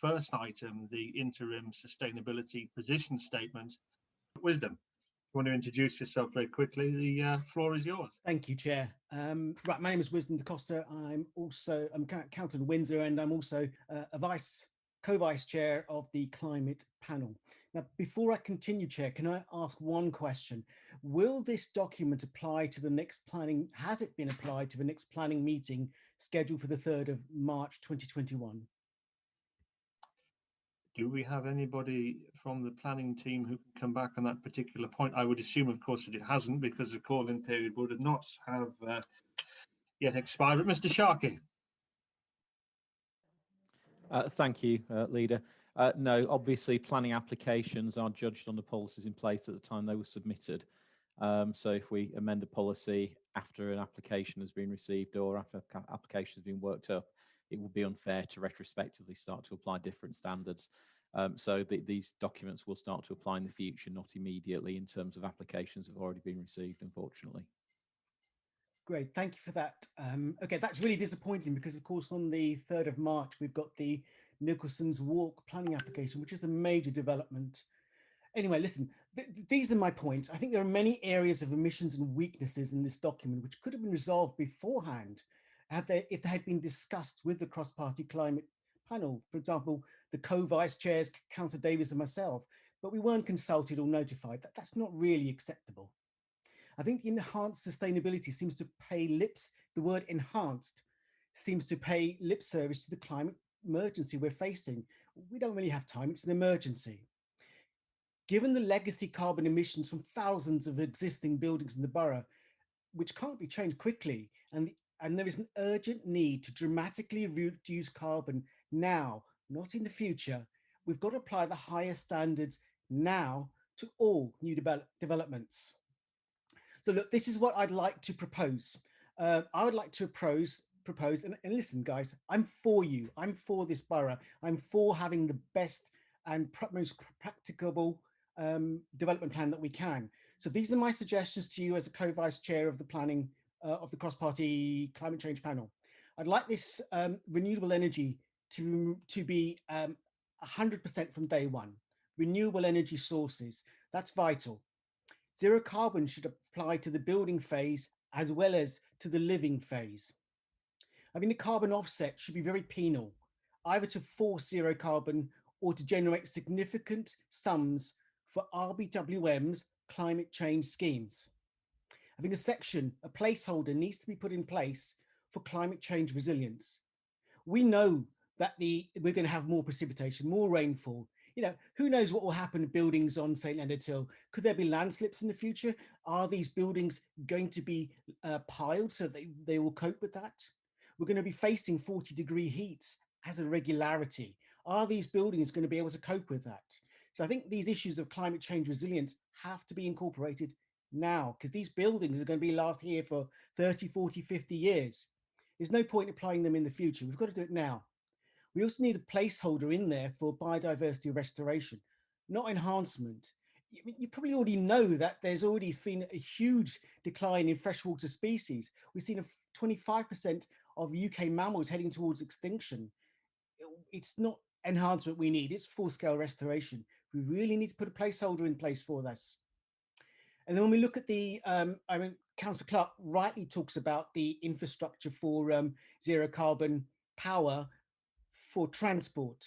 first item, the interim sustainability position statement. Wisdom, you want to introduce yourself very quickly? The floor is yours. Thank you, Chair. Right, my name is Wisdom Da Costa. I'm accountant at Windsor, and I'm also a co-vice chair of the climate panel. Now, before I continue, Chair, can I ask one question? Will this document apply to the next planning? Has it been applied to the next planning meeting scheduled for the 3rd of March 2021? Do we have anybody from the planning team who can come back on that particular point? I would assume, of course, that it hasn't, because the call-in period would not have yet expired. But Mr. Sharkey. Thank you, Leader. No, obviously planning applications are judged on the policies in place at the time they were submitted. So if we amend a policy after an application has been received or after application has been worked up, it would be unfair to retrospectively start to apply different standards. So these documents will start to apply in the future, not immediately, in terms of applications that have already been received, unfortunately. Great, thank you for that. Okay, that's really disappointing because, of course, on the 3rd of March, we've got the Nicholson's Walk planning application, which is a major development. Anyway, listen, these are my points. I think there are many areas of omissions and weaknesses in this document which could have been resolved beforehand if they had been discussed with the cross-party climate panel. For example, the co-vice chairs, Councillor Davies and myself, but we weren't consulted or notified. That's not really acceptable. I think the enhanced sustainability seems to pay the word enhanced seems to pay lip service to the climate emergency we're facing. We don't really have time, it's an emergency. Given the legacy carbon emissions from thousands of existing buildings in the borough, which can't be changed quickly, and there is an urgent need to dramatically reduce carbon now, not in the future, we've got to apply the highest standards now to all new developments. So look, this is what I'd like to propose. I would like to propose, and listen, guys, I'm for you. I'm for this borough. I'm for having the best and most practicable development plan that we can. So these are my suggestions to you as a co-vice chair of the planning of the cross-party climate change panel. I'd like this renewable energy to be 100% from day one. Renewable energy sources, that's vital. Zero carbon should apply to the building phase as well as to the living phase. I mean, the carbon offset should be very penal, either to force zero carbon or to generate significant sums for RBWM's climate change schemes. I think a placeholder needs to be put in place for climate change resilience. We know that we're going to have more precipitation, more rainfall. You know, who knows what will happen to buildings on St. Leonard's Hill? Could there be landslips in the future? Are these buildings going to be piled so they will cope with that? We're going to be facing 40-degree heats as a regularity. Are these buildings going to be able to cope with that? So I think these issues of climate change resilience have to be incorporated now, because these buildings are going to be last here for 30, 40, 50 years. There's no point applying them in the future. We've got to do it now. We also need a placeholder in there for biodiversity restoration, not enhancement. You probably already know that there's already been a huge decline in freshwater species. We've seen a 25% of UK mammals heading towards extinction. It's not enhancement we need, it's full-scale restoration. We really need to put a placeholder in place for this. And then when we look at Councillor Clark rightly talks about the infrastructure for zero carbon power for transport.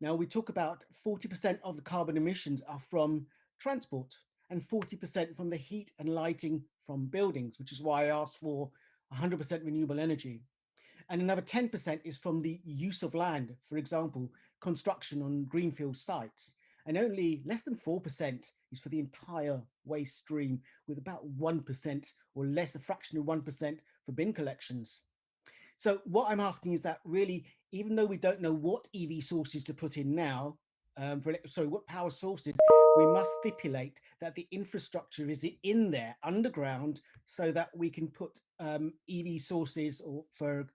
Now we talk about 40% of the carbon emissions are from transport and 40% from the heat and lighting from buildings, which is why I asked for 100% renewable energy. And another 10% is from the use of land, for example, construction on greenfield sites. And only less than 4% is for the entire waste stream, with about 1% or less, a fraction of 1% for bin collections. So what I'm asking is that really, even though we don't know what EV sources to put in now, what power sources, we must stipulate that the infrastructure is in there underground so that we can put EV sources or for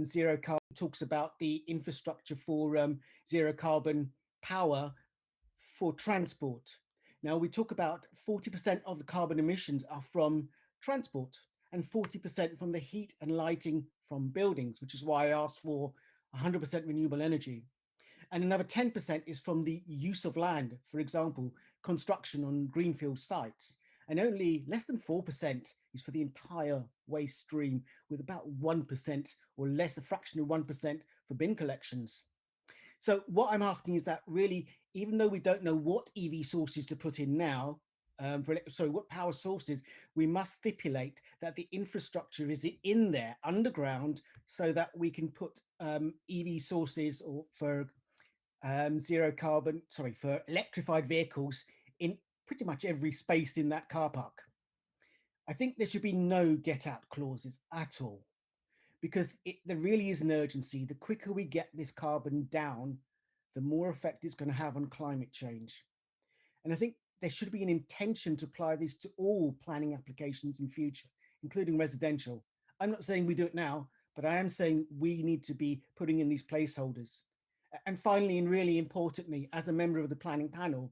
zero carbon. Talks about the infrastructure for zero carbon power for transport. Now we talk about 40% of the carbon emissions are from transport and 40% from the heat and lighting from buildings, which is why I asked for 100% renewable energy. And another 10% is from the use of land, for example, construction on greenfield sites. And only less than 4% is for the entire waste stream, with about 1% or less, a fraction of 1% for bin collections. So what I'm asking is that really, even though we don't know what EV sources to put in now, what power sources, we must stipulate that the infrastructure is in there underground so that we can put EV sources or for for electrified vehicles in pretty much every space in that car park. I think there should be no get out clauses at all, because there really is an urgency. The quicker we get this carbon down, the more effect it's going to have on climate change. And I think there should be an intention to apply this to all planning applications in future, including residential. I'm not saying we do it now, but I am saying we need to be putting in these placeholders. And finally, and really importantly, as a member of the planning panel,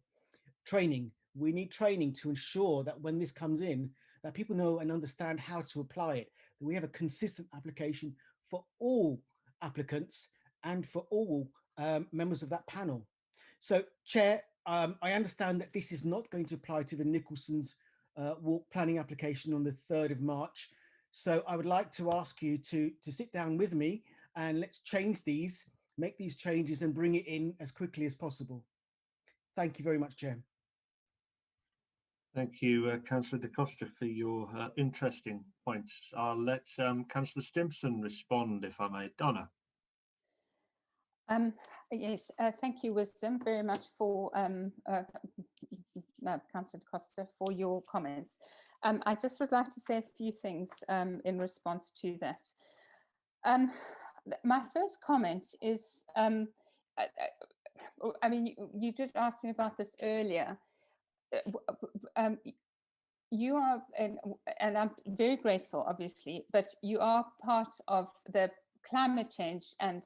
training. We need training to ensure that when this comes in, that people know and understand how to apply it, that we have a consistent application for all applicants and for all members of that panel. So, Chair, I understand that this is not going to apply to the Nicholson's walk planning application on the 3rd of March. So I would like to ask you to sit down with me and let's change these, make these changes and bring it in as quickly as possible. Thank you very much, Chair. Thank you, Councillor Da Costa, for your interesting points. I'll let Councillor Stimson respond, if I may. Donna. Yes, thank you, Wisdom, very much for Councillor Da Costa for your comments. I just would like to say a few things in response to that. My first comment is, I mean, you did ask me about this earlier. You are, and I'm very grateful, obviously, but you are part of the climate change, and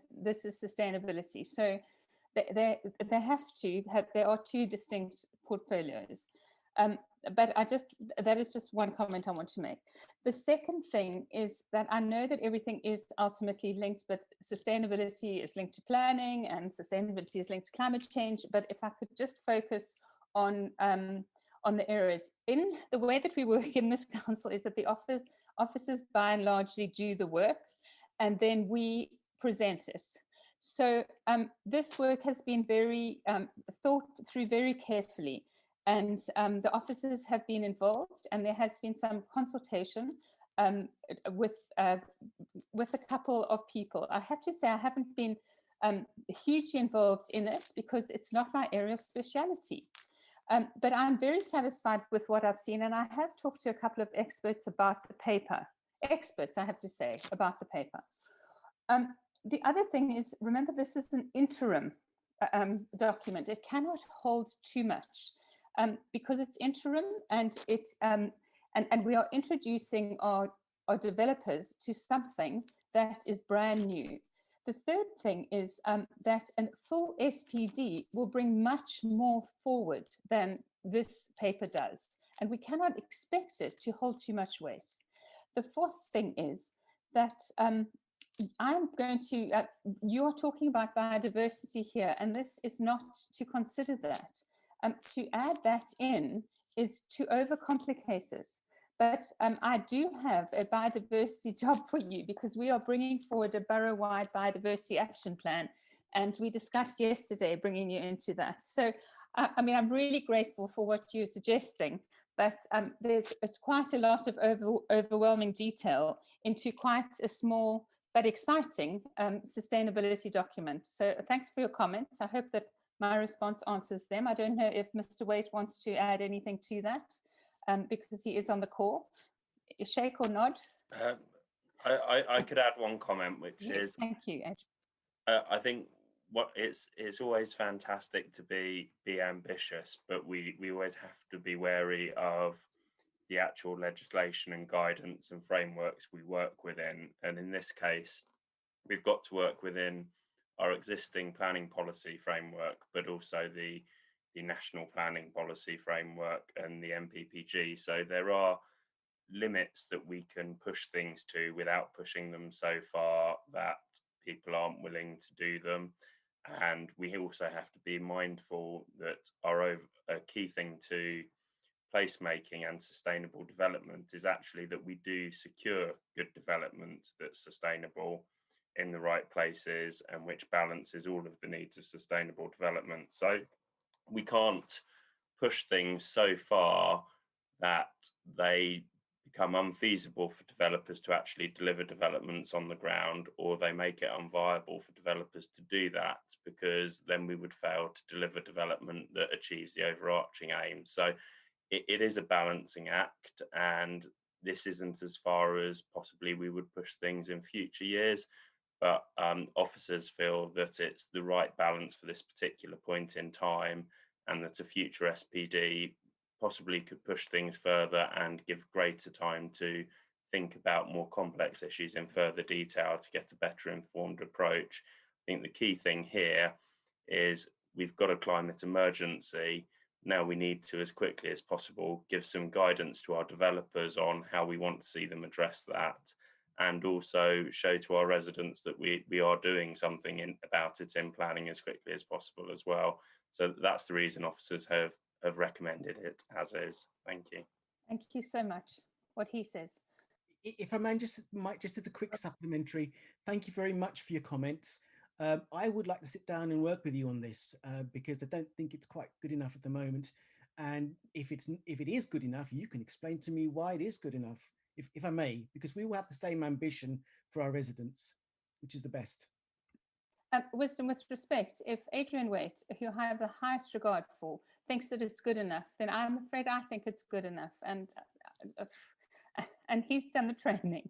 this is sustainability. So they have to have, there are two distinct portfolios. But that is just one comment I want to make. The second thing is that I know that everything is ultimately linked, but sustainability is linked to planning and sustainability is linked to climate change. But if I could just focus on the areas, in the way that we work in this council is that the officers by and largely do the work and then we present it. So this work has been very thought through very carefully. And the officers have been involved, and there has been some consultation with a couple of people. I have to say I haven't been hugely involved in it because it's not my area of speciality. But I'm very satisfied with what I've seen, and I have talked to a couple of experts about the paper. Experts, I have to say, about the paper. The other thing is, remember, this is an interim document. It cannot hold too much. Because it's interim and and we are introducing our developers to something that is brand new. The third thing is that a full SPD will bring much more forward than this paper does, and we cannot expect it to hold too much weight. The fourth thing is that I'm going to, you are talking about biodiversity here, and this is not to consider that. To add that in is to overcomplicate it. But I do have a biodiversity job for you because we are bringing forward a borough-wide biodiversity action plan, and we discussed yesterday bringing you into that. So, I mean, I'm really grateful for what you're suggesting, but it's quite a lot of overwhelming detail into quite a small but exciting sustainability document. So thanks for your comments. I hope that my response answers them. I don't know if Mr. Waite wants to add anything to that because he is on the call. Shake or nod? I could add one comment, which is, thank you, Andrew. I think it's always fantastic to be ambitious, but we always have to be wary of the actual legislation and guidance and frameworks we work within. And in this case, we've got to work within our existing planning policy framework, but also the national planning policy framework and the MPPG. So there are limits that we can push things to without pushing them so far that people aren't willing to do them. And we also have to be mindful that a key thing to placemaking and sustainable development is actually that we do secure good development that's sustainable in the right places and which balances all of the needs of sustainable development. So we can't push things so far that they become unfeasible for developers to actually deliver developments on the ground, or they make it unviable for developers to do that, because then we would fail to deliver development that achieves the overarching aim. So it is a balancing act, and this isn't as far as possibly we would push things in future years, but officers feel that it's the right balance for this particular point in time, and that a future SPD possibly could push things further and give greater time to think about more complex issues in further detail to get a better informed approach. I think the key thing here is we've got a climate emergency. Now we need to, as quickly as possible, give some guidance to our developers on how we want to see them address that, and also show to our residents that we are doing something about it in planning as quickly as possible as well. So that's the reason officers have recommended it as is. Thank you. Thank you so much. What he says. If I may, just as a quick supplementary, thank you very much for your comments. I would like to sit down and work with you on this because I don't think it's quite good enough at the moment. And if it is good enough, you can explain to me why it is good enough, if I may, because we all have the same ambition for our residents, which is the best. Wisdom, with respect, if Adrian Waite, who I have the highest regard for, thinks that it's good enough, then I'm afraid I think it's good enough, and he's done the training.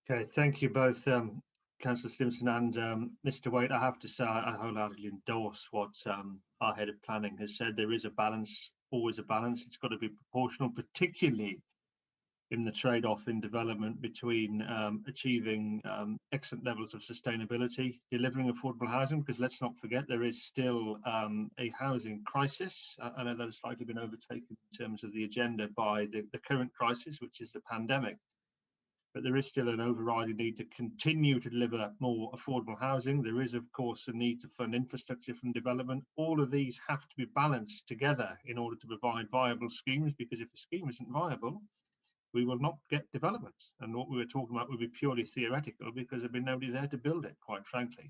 Okay, thank you both, Councillor Stimson and Mr. Waite. I have to say I wholeheartedly endorse what our head of planning has said. There is a balance, always a balance. It's got to be proportional, particularly in the trade-off in development between achieving excellent levels of sustainability, delivering affordable housing, because let's not forget there is still a housing crisis. I know that has slightly been overtaken in terms of the agenda by the current crisis, which is the pandemic. But there is still an overriding need to continue to deliver more affordable housing. There is, of course, a need to fund infrastructure from development. All of these have to be balanced together in order to provide viable schemes, because if a scheme isn't viable, we will not get development. And what we were talking about would be purely theoretical, because there'd be nobody there to build it, quite frankly.